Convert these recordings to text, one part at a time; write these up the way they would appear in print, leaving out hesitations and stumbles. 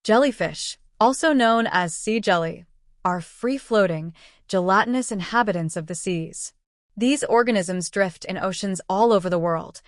Jellyfish, also known as sea jelly, are free-floating, gelatinous inhabitants of the seas. These organisms drift in oceans all over the world.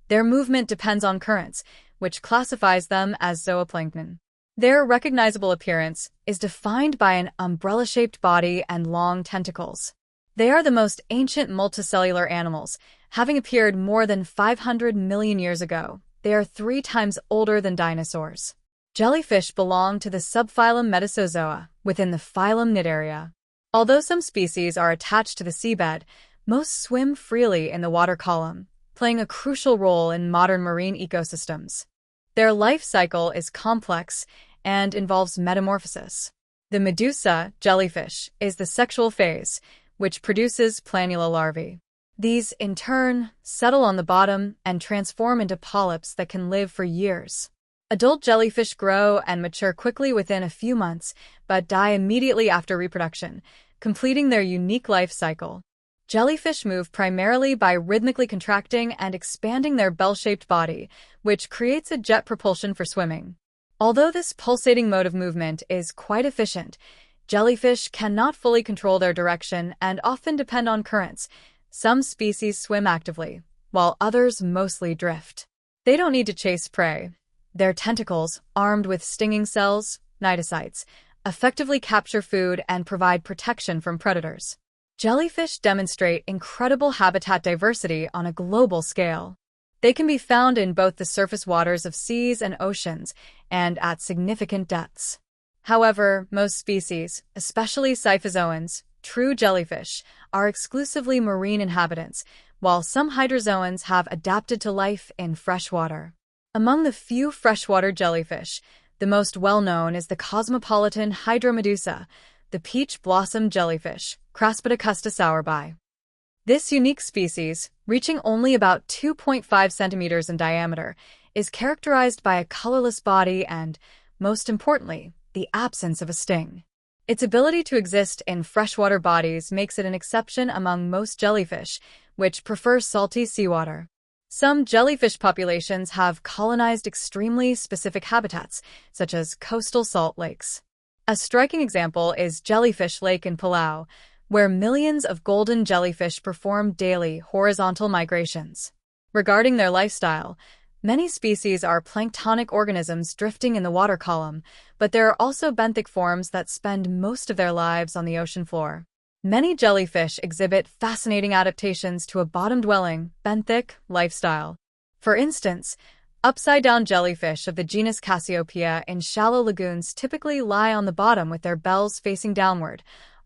Their movement depends on currents, which classifies them as zooplankton. Their recognizable appearance is defined by an umbrella-shaped body and long tentacles. They are the most ancient multicellular animals, having appeared more than 500 million years ago. They are 3 times older than dinosaurs. Jellyfish belong to the subphylum Metazoa, within the phylum Cnidaria. Although some species are attached to the seabed, most swim freely in the water column, playing a crucial role in modern marine ecosystems. Their life cycle is complex and involves metamorphosis. The Medusa jellyfish is the sexual phase, which produces planula larvae. These, in turn, settle on the bottom and transform into polyps that can live for years. Adult jellyfish grow and mature quickly within a few months, but die immediately after reproduction, completing their unique life cycle. Jellyfish move primarily by rhythmically contracting and expanding their bell-shaped body, which creates a jet propulsion for swimming. Although this pulsating mode of movement is quite efficient, jellyfish cannot fully control their direction and often depend on currents. Some species swim actively, while others mostly drift. They don't need to chase prey. Their tentacles, armed with stinging cells, cnidocytes, effectively capture food and provide protection from predators. Jellyfish demonstrate incredible habitat diversity on a global scale. They can be found in both the surface waters of seas and oceans, and at significant depths. However, most species, especially scyphozoans, true jellyfish, are exclusively marine inhabitants, while some hydrozoans have adapted to life in freshwater. Among the few freshwater jellyfish, the most well-known is the cosmopolitan Hydromedusa, the peach blossom jellyfish, Craspida sourbi. This unique species, reaching only about 2.5 centimeters in diameter, is characterized by a colorless body and, most importantly, the absence of a sting. Its ability to exist in freshwater bodies makes it an exception among most jellyfish, which prefer salty seawater. Some jellyfish populations have colonized extremely specific habitats, such as coastal salt lakes. A striking example is Jellyfish Lake in Palau, where millions of golden jellyfish perform daily horizontal migrations. Regarding their lifestyle, many species are planktonic organisms drifting in the water column, but there are also benthic forms that spend most of their lives on the ocean floor. Many jellyfish exhibit fascinating adaptations to a bottom-dwelling, benthic lifestyle. For instance, upside-down jellyfish of the genus Cassiopeia in shallow lagoons typically lie on the bottom with their bells facing downward,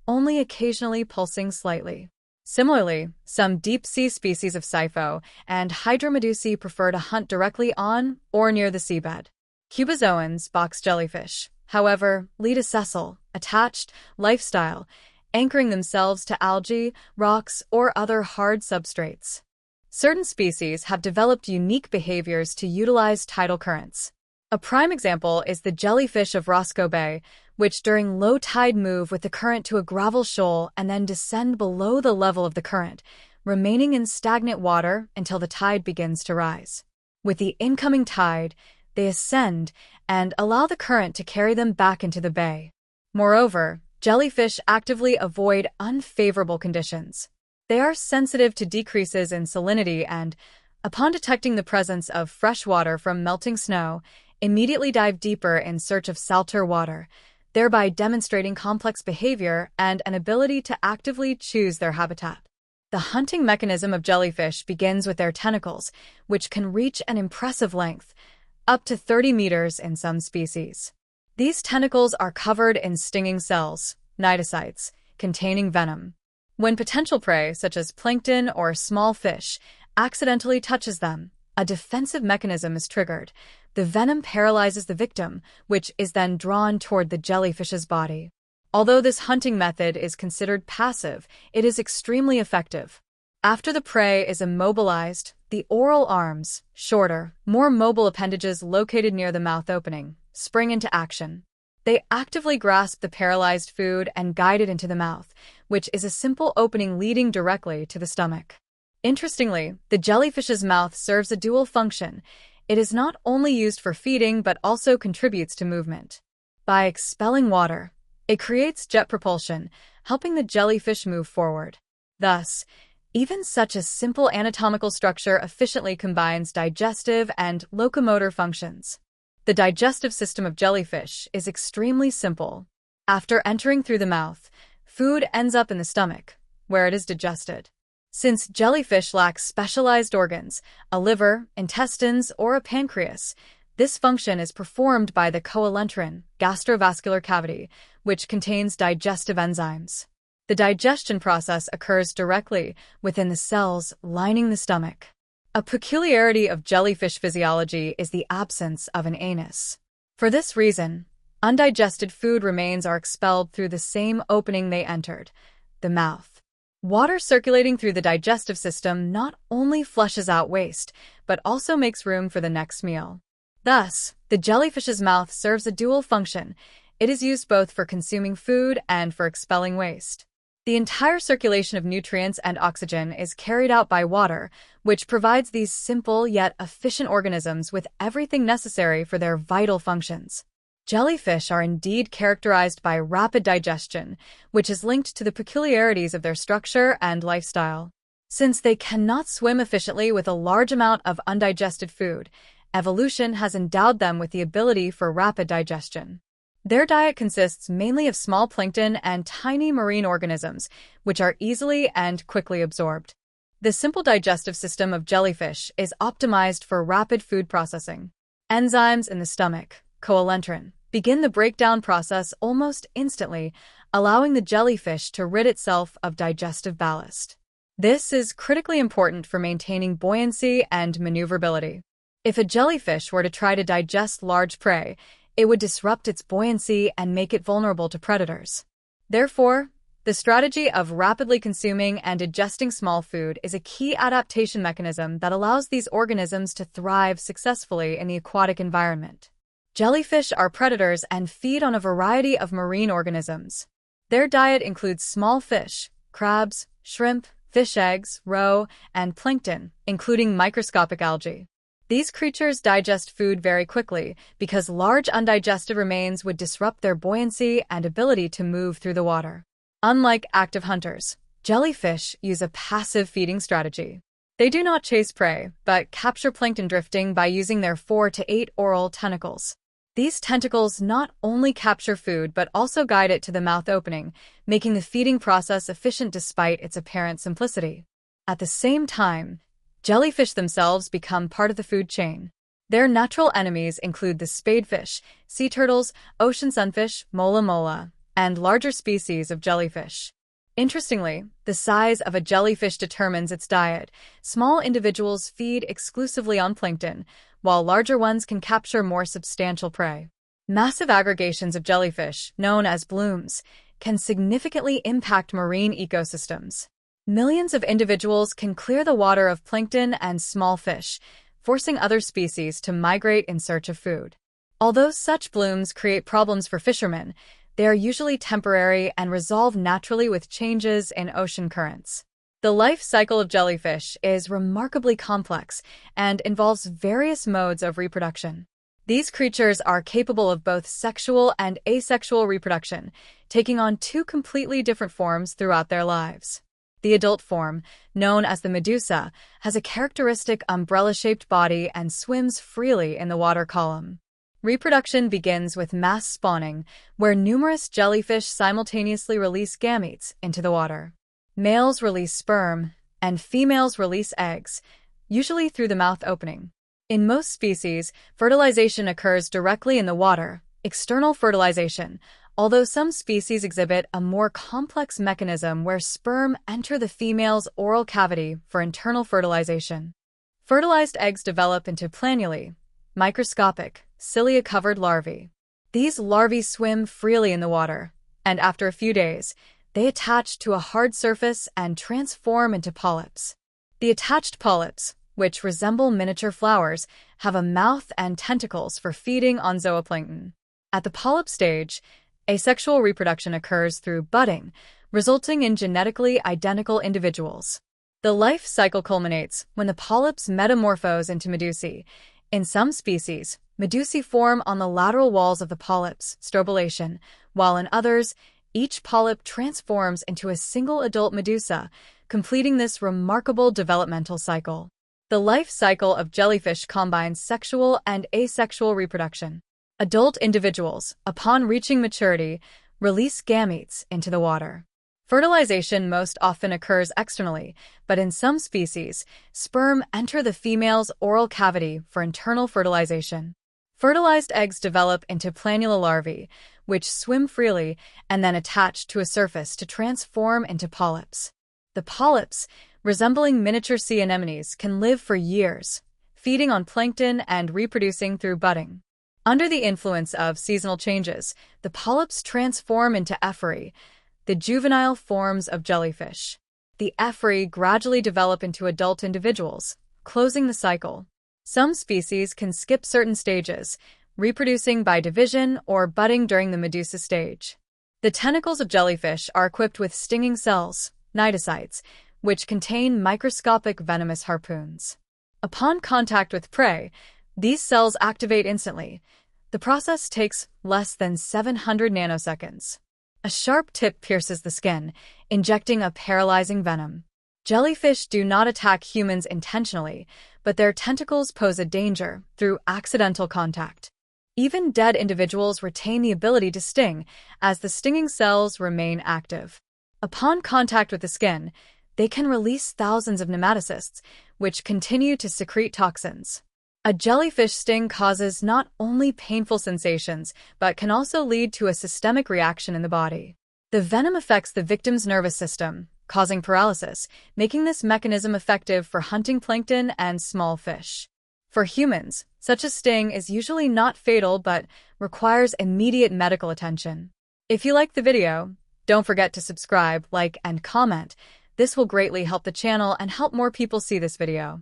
only occasionally pulsing slightly. Similarly, some deep-sea species of Sipho and Hydromedusae prefer to hunt directly on or near the seabed. Cubozoans, box jellyfish, however, lead a sessile, attached lifestyle, anchoring themselves to algae, rocks, or other hard substrates. Certain species have developed unique behaviors to utilize tidal currents. A prime example is the jellyfish of Roscoe Bay, which during low tide move with the current to a gravel shoal and then descend below the level of the current, remaining in stagnant water until the tide begins to rise. With the incoming tide, they ascend and allow the current to carry them back into the bay. Moreover, jellyfish actively avoid unfavorable conditions. They are sensitive to decreases in salinity and, upon detecting the presence of fresh water from melting snow, immediately dive deeper in search of salter water, thereby demonstrating complex behavior and an ability to actively choose their habitat. The hunting mechanism of jellyfish begins with their tentacles, which can reach an impressive length, up to 30 meters in some species. These tentacles are covered in stinging cells, cnidocytes, containing venom. When potential prey, such as plankton or small fish, accidentally touches them, a defensive mechanism is triggered. The venom paralyzes the victim, which is then drawn toward the jellyfish's body. Although this hunting method is considered passive, it is extremely effective. After the prey is immobilized, the oral arms, shorter, more mobile appendages located near the mouth opening, spring into action. They actively grasp the paralyzed food and guide it into the mouth, which is a simple opening leading directly to the stomach. Interestingly, the jellyfish's mouth serves a dual function. It is not only used for feeding but also contributes to movement. By expelling water, it creates jet propulsion, helping the jellyfish move forward. Thus, even such a simple anatomical structure efficiently combines digestive and locomotor functions. The digestive system of jellyfish is extremely simple. After entering through the mouth, food ends up in the stomach, where it is digested. Since jellyfish lack specialized organs, a liver, intestines, or a pancreas, this function is performed by the coelenterine gastrovascular cavity, which contains digestive enzymes. The digestion process occurs directly within the cells lining the stomach. A peculiarity of jellyfish physiology is the absence of an anus. For this reason, undigested food remains are expelled through the same opening they entered, the mouth. Water circulating through the digestive system not only flushes out waste, but also makes room for the next meal. Thus, the jellyfish's mouth serves a dual function. It is used both for consuming food and for expelling waste. The entire circulation of nutrients and oxygen is carried out by water, which provides these simple yet efficient organisms with everything necessary for their vital functions. Jellyfish are indeed characterized by rapid digestion, which is linked to the peculiarities of their structure and lifestyle. Since they cannot swim efficiently with a large amount of undigested food, evolution has endowed them with the ability for rapid digestion. Their diet consists mainly of small plankton and tiny marine organisms, which are easily and quickly absorbed. The simple digestive system of jellyfish is optimized for rapid food processing. Enzymes in the stomach, coelenterine, begin the breakdown process almost instantly, allowing the jellyfish to rid itself of digestive ballast. This is critically important for maintaining buoyancy and maneuverability. If a jellyfish were to try to digest large prey, it would disrupt its buoyancy and make it vulnerable to predators. Therefore, the strategy of rapidly consuming and digesting small food is a key adaptation mechanism that allows these organisms to thrive successfully in the aquatic environment. Jellyfish are predators and feed on a variety of marine organisms. Their diet includes small fish, crabs, shrimp, fish eggs, roe, and plankton, including microscopic algae. These creatures digest food very quickly because large undigested remains would disrupt their buoyancy and ability to move through the water. Unlike active hunters, jellyfish use a passive feeding strategy. They do not chase prey, but capture plankton drifting by using their 4 to 8 oral tentacles. These tentacles not only capture food but also guide it to the mouth opening, making the feeding process efficient despite its apparent simplicity. At the same time, jellyfish themselves become part of the food chain. Their natural enemies include the spadefish, sea turtles, ocean sunfish, mola mola, and larger species of jellyfish. Interestingly, the size of a jellyfish determines its diet. Small individuals feed exclusively on plankton, while larger ones can capture more substantial prey. Massive aggregations of jellyfish, known as blooms, can significantly impact marine ecosystems. Millions of individuals can clear the water of plankton and small fish, forcing other species to migrate in search of food. Although such blooms create problems for fishermen, they are usually temporary and resolve naturally with changes in ocean currents. The life cycle of jellyfish is remarkably complex and involves various modes of reproduction. These creatures are capable of both sexual and asexual reproduction, taking on 2 completely different forms throughout their lives. The adult form, known as the medusa, has a characteristic umbrella-shaped body and swims freely in the water column. Reproduction begins with mass spawning, where numerous jellyfish simultaneously release gametes into the water. Males release sperm, and females release eggs, usually through the mouth opening. In most species, fertilization occurs directly in the water, external fertilization, although some species exhibit a more complex mechanism where sperm enter the female's oral cavity for internal fertilization. Fertilized eggs develop into planulae, microscopic, cilia-covered larvae. These larvae swim freely in the water, and after a few days, they attach to a hard surface and transform into polyps. The attached polyps, which resemble miniature flowers, have a mouth and tentacles for feeding on zooplankton. At the polyp stage, asexual reproduction occurs through budding, resulting in genetically identical individuals. The life cycle culminates when the polyps metamorphose into medusae. In some species, Medusae form on the lateral walls of the polyps, strobilation, while in others, each polyp transforms into a single adult medusa, completing this remarkable developmental cycle. The life cycle of jellyfish combines sexual and asexual reproduction. Adult individuals, upon reaching maturity, release gametes into the water. Fertilization most often occurs externally, but in some species, sperm enter the female's oral cavity for internal fertilization. Fertilized eggs develop into planula larvae, which swim freely and then attach to a surface to transform into polyps. The polyps, resembling miniature sea anemones, can live for years, feeding on plankton and reproducing through budding. Under the influence of seasonal changes, the polyps transform into ephyrae, the juvenile forms of jellyfish. The ephyrae gradually develop into adult individuals, closing the cycle. Some species can skip certain stages, reproducing by division or budding during the medusa stage. The tentacles of jellyfish are equipped with stinging cells, cnidocytes, which contain microscopic venomous harpoons. Upon contact with prey, these cells activate instantly. The process takes less than 700 nanoseconds. A sharp tip pierces the skin, injecting a paralyzing venom. Jellyfish do not attack humans intentionally, but their tentacles pose a danger through accidental contact. Even dead individuals retain the ability to sting, as the stinging cells remain active. Upon contact with the skin, they can release thousands of nematocysts, which continue to secrete toxins. A jellyfish sting causes not only painful sensations, but can also lead to a systemic reaction in the body. The venom affects the victim's nervous system, causing paralysis, making this mechanism effective for hunting plankton and small fish. For humans, such a sting is usually not fatal but requires immediate medical attention. If you liked the video, don't forget to subscribe, like, and comment. This will greatly help the channel and help more people see this video.